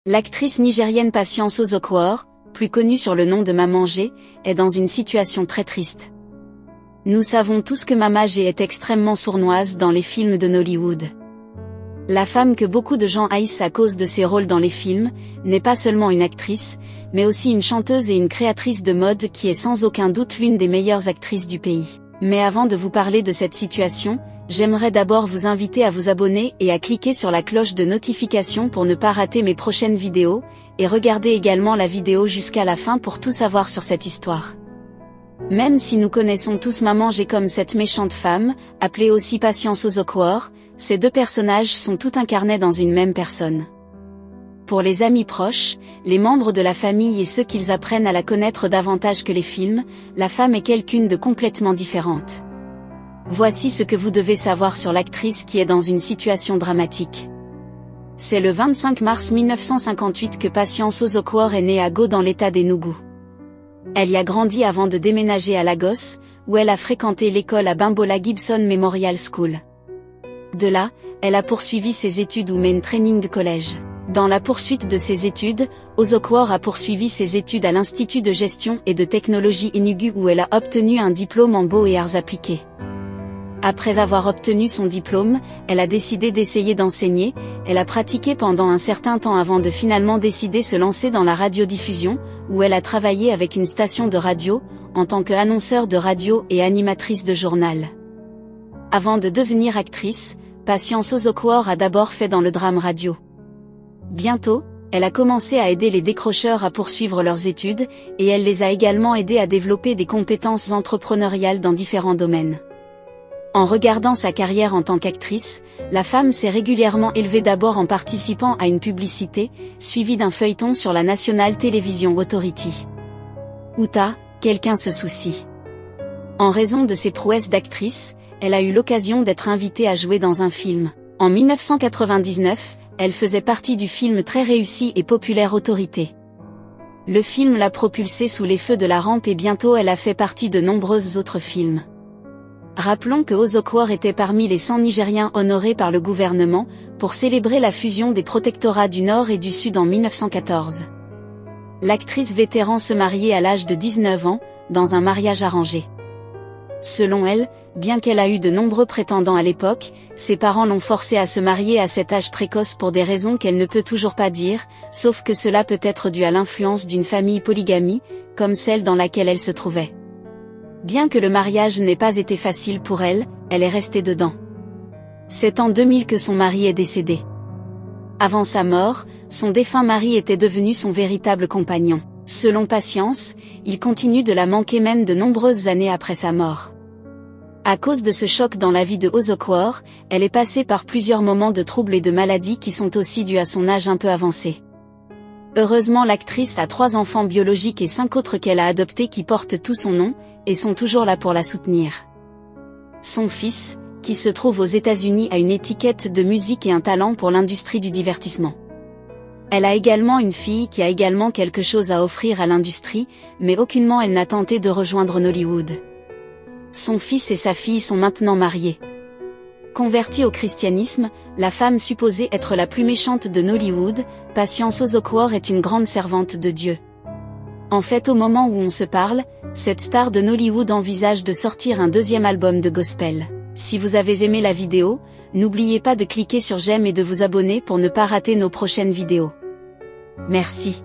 L'actrice nigérienne Patience Ozokwor, plus connue sur le nom de Maman G, est dans une situation très triste. Nous savons tous que Mama G est extrêmement sournoise dans les films de Nollywood. La femme que beaucoup de gens haïssent à cause de ses rôles dans les films, n'est pas seulement une actrice, mais aussi une chanteuse et une créatrice de mode qui est sans aucun doute l'une des meilleures actrices du pays. Mais avant de vous parler de cette situation, j'aimerais d'abord vous inviter à vous abonner et à cliquer sur la cloche de notification pour ne pas rater mes prochaines vidéos, et regardez également la vidéo jusqu'à la fin pour tout savoir sur cette histoire. Même si nous connaissons tous Maman G comme cette méchante femme, appelée aussi Patience Ozokwor, ces deux personnages sont tout incarnés dans une même personne. Pour les amis proches, les membres de la famille et ceux qu'ils apprennent à la connaître davantage que les films, la femme est quelqu'une de complètement différente. Voici ce que vous devez savoir sur l'actrice qui est dans une situation dramatique. C'est le 25 mars 1958 que Patience Ozokwor est née à Go dans l'état d'Enugu. Elle y a grandi avant de déménager à Lagos, où elle a fréquenté l'école à Bimbola Gibson Memorial School. De là, elle a poursuivi ses études au Main Training College. Dans la poursuite de ses études, Ozokwor a poursuivi ses études à l'Institut de gestion et de technologie Enugu où elle a obtenu un diplôme en beaux et arts appliqués. Après avoir obtenu son diplôme, elle a décidé d'essayer d'enseigner, elle a pratiqué pendant un certain temps avant de finalement décider se lancer dans la radiodiffusion, où elle a travaillé avec une station de radio, en tant qu'annonceur de radio et animatrice de journal. Avant de devenir actrice, Patience Ozokwor a d'abord fait dans le drame radio. Bientôt, elle a commencé à aider les décrocheurs à poursuivre leurs études, et elle les a également aidés à développer des compétences entrepreneuriales dans différents domaines. En regardant sa carrière en tant qu'actrice, la femme s'est régulièrement élevée d'abord en participant à une publicité, suivie d'un feuilleton sur la National Television Authority. Outa, quelqu'un se soucie. En raison de ses prouesses d'actrice, elle a eu l'occasion d'être invitée à jouer dans un film. En 1999, elle faisait partie du film très réussi et populaire Autorité. Le film l'a propulsée sous les feux de la rampe et bientôt elle a fait partie de nombreux autres films. Rappelons que Ozokwor était parmi les 100 Nigériens honorés par le gouvernement, pour célébrer la fusion des protectorats du Nord et du Sud en 1914. L'actrice vétéran se mariait à l'âge de 19 ans, dans un mariage arrangé. Selon elle, bien qu'elle a eu de nombreux prétendants à l'époque, ses parents l'ont forcée à se marier à cet âge précoce pour des raisons qu'elle ne peut toujours pas dire, sauf que cela peut être dû à l'influence d'une famille polygamie, comme celle dans laquelle elle se trouvait. Bien que le mariage n'ait pas été facile pour elle, elle est restée dedans. C'est en 2000 que son mari est décédé. Avant sa mort, son défunt mari était devenu son véritable compagnon. Selon Patience, il continue de la manquer même de nombreuses années après sa mort. À cause de ce choc dans la vie de Ozokwor, elle est passée par plusieurs moments de troubles et de maladies qui sont aussi dus à son âge un peu avancé. Heureusement l'actrice a 3 enfants biologiques et 5 autres qu'elle a adoptés qui portent tout son nom, et sont toujours là pour la soutenir. Son fils, qui se trouve aux États-Unis, a une étiquette de musique et un talent pour l'industrie du divertissement. Elle a également une fille qui a également quelque chose à offrir à l'industrie, mais aucunement elle n'a tenté de rejoindre Nollywood. Son fils et sa fille sont maintenant mariés. Convertie au christianisme, la femme supposée être la plus méchante de Nollywood, Patience Ozokwor est une grande servante de Dieu. En fait, au moment où on se parle, cette star de Nollywood envisage de sortir un 2e album de gospel. Si vous avez aimé la vidéo, n'oubliez pas de cliquer sur j'aime et de vous abonner pour ne pas rater nos prochaines vidéos. Merci.